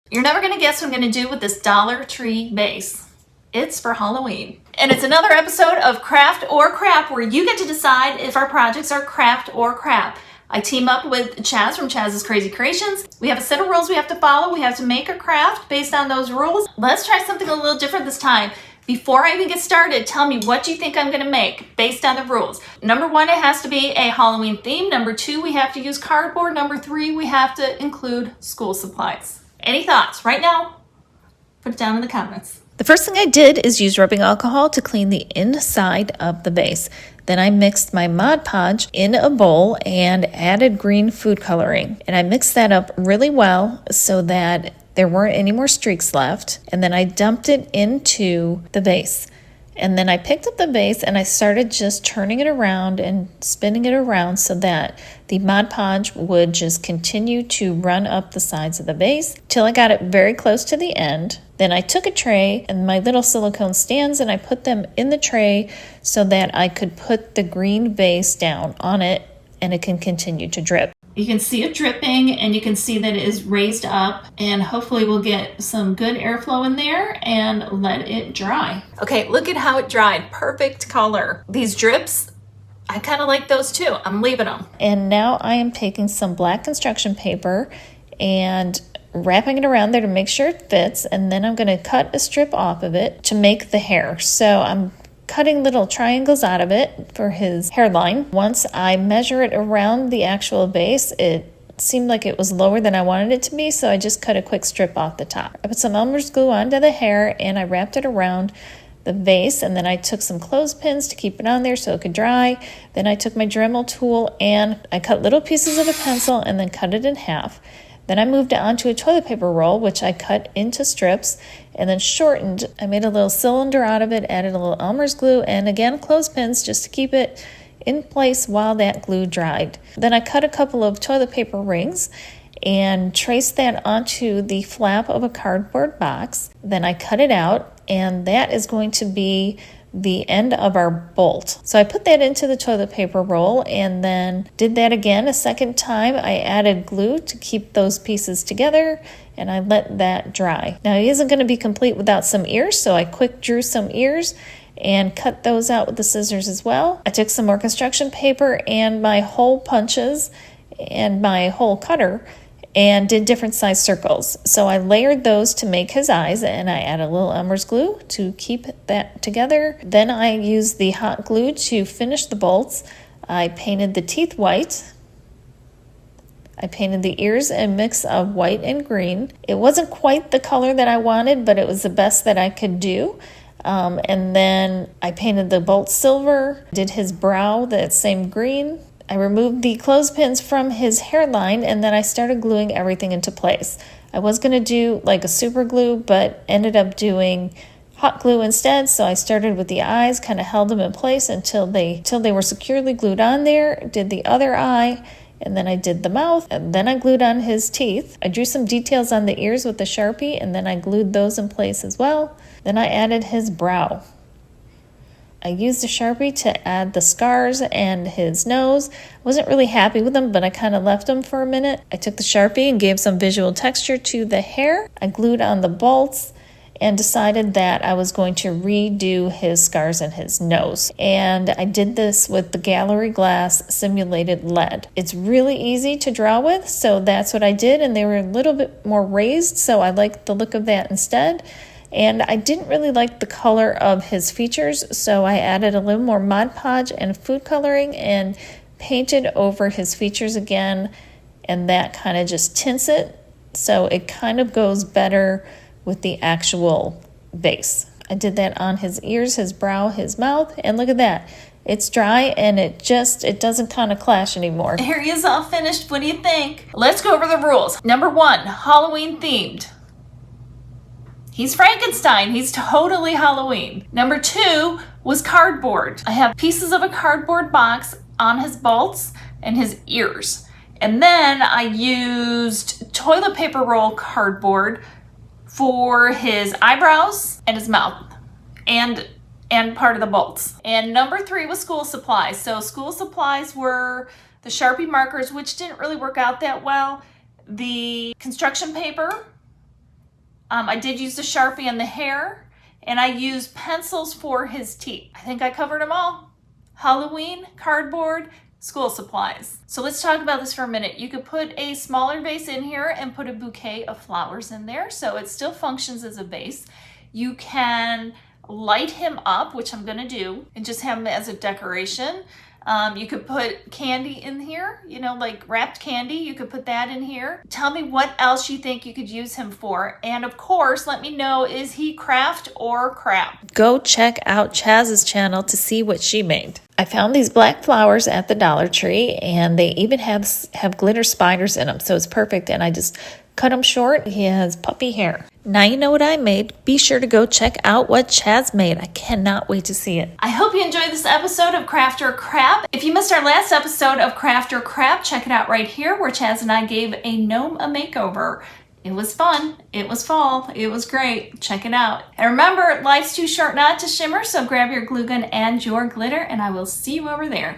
You're never gonna guess what I'm gonna do with this Dollar Tree vase. It's for Halloween. And it's another episode of Craft or Crap where you get to decide if our projects are craft or crap. I team up with Chaz from Chaz's Crazy Creations. We have a set of rules we have to follow. We have to make a craft based on those rules. Let's try something a little different this time. Before I even get started, tell me what you think I'm gonna make based on the rules. Number one, it has to be a Halloween theme. Number two, we have to use cardboard. Number three, we have to include school supplies. Any thoughts right now? Put it down in the comments. The first thing I did is use rubbing alcohol to clean the inside of the vase. Then I mixed my Mod Podge in a bowl and added green food coloring. And I mixed that up really well so that there weren't any more streaks left. And then I dumped it into the vase. And then I picked up the vase and I started just turning it around and spinning it around so that the Mod Podge would just continue to run up the sides of the vase till I got it very close to the end. Then I took a tray and my little silicone stands and I put them in the tray so that I could put the green vase down on it and it can continue to drip. You can see it dripping and you can see that it is raised up, and hopefully we'll get some good airflow in there and let it dry. Okay, look at how it dried. Perfect color. These drips, I kind of like those too. I'm leaving them. And now I am taking some black construction paper and wrapping it around there to make sure it fits, and then I'm going to cut a strip off of it to make the hair. So I'm cutting little triangles out of it for his hairline. Once I measure it around the actual base, it seemed like it was lower than I wanted it to be, so I just cut a quick strip off the top. I put some Elmer's glue onto the hair and I wrapped it around the vase, and then I took some clothespins to keep it on there so it could dry. Then I took my Dremel tool and I cut little pieces of a pencil and then cut it in half. Then I moved it onto a toilet paper roll, which I cut into strips and then shortened. I made a little cylinder out of it, added a little Elmer's glue, and again clothespins just to keep it in place while that glue dried. Then I cut a couple of toilet paper rings and traced that onto the flap of a cardboard box. Then I cut it out, and that is going to be the end of our bolt. So I put that into the toilet paper roll and then did that again a second time. I added glue to keep those pieces together and I let that dry. Now he isn't going to be complete without some ears, so I quick drew some ears and cut those out with the scissors as well. I took some more construction paper and my hole punches and my hole cutter and did different size circles. So I layered those to make his eyes, and I added a little Elmer's glue to keep that together. Then I used the hot glue to finish the bolts. I painted the teeth white. I painted the ears a mix of white and green. It wasn't quite the color that I wanted, but it was the best that I could do. And then I painted the bolts silver, did his brow that same green. I removed the clothespins from his hairline and then I started gluing everything into place. I was going to do like a super glue, but ended up doing hot glue instead. So I started with the eyes, kind of held them in place until they were securely glued on there, did the other eye, and then I did the mouth, and then I glued on his teeth. I drew some details on the ears with the Sharpie, and then I glued those in place as well. Then I added his brow. I used the Sharpie to add the scars and his nose. I wasn't really happy with them, but I kind of left them for a minute. I took the Sharpie and gave some visual texture to the hair. I glued on the bolts and decided that I was going to redo his scars and his nose. And I did this with the Gallery Glass simulated lead. It's really easy to draw with, so that's what I did, and they were a little bit more raised, so I liked the look of that instead. And I didn't really like the color of his features, so I added a little more Mod Podge and food coloring and painted over his features again, and that kind of just tints it, so it kind of goes better with the actual vase. I did that on his ears, his brow, his mouth, and look at that. It's dry and it doesn't kind of clash anymore. Here he is all finished. What do you think? Let's go over the rules. Number one, Halloween themed. He's Frankenstein. He's totally Halloween. Number two was cardboard. I have pieces of a cardboard box on his bolts and his ears. And then I used toilet paper roll cardboard for his eyebrows and his mouth and part of the bolts. And number three was school supplies. So school supplies were the Sharpie markers, which didn't really work out that well, the construction paper, I did use the Sharpie on the hair, and I used pencils for his teeth. I think I covered them all. Halloween, cardboard, school supplies. So let's talk about this for a minute. You could put a smaller vase in here and put a bouquet of flowers in there, so it still functions as a vase. You can light him up, which I'm gonna do, and just have him as a decoration. You could put candy in here, you know, like wrapped candy. You could put that in here. Tell me what else you think you could use him for. And of course, let me know, is he craft or crap? Go check out Chaz's channel to see what she made. I found these black flowers at the Dollar Tree, and they even have glitter spiders in them, so it's perfect. And I just cut him short. He has puppy hair. Now you know what I made. Be sure to go check out what Chaz made. I cannot wait to see it. I hope you enjoyed this episode of CraftorCrap. If you missed our last episode of CraftorCrap, check it out right here where Chaz and I gave a gnome a makeover. It was fun. It was fall. It was great. Check it out. And remember, life's too short not to shimmer, so grab your glue gun and your glitter, and I will see you over there.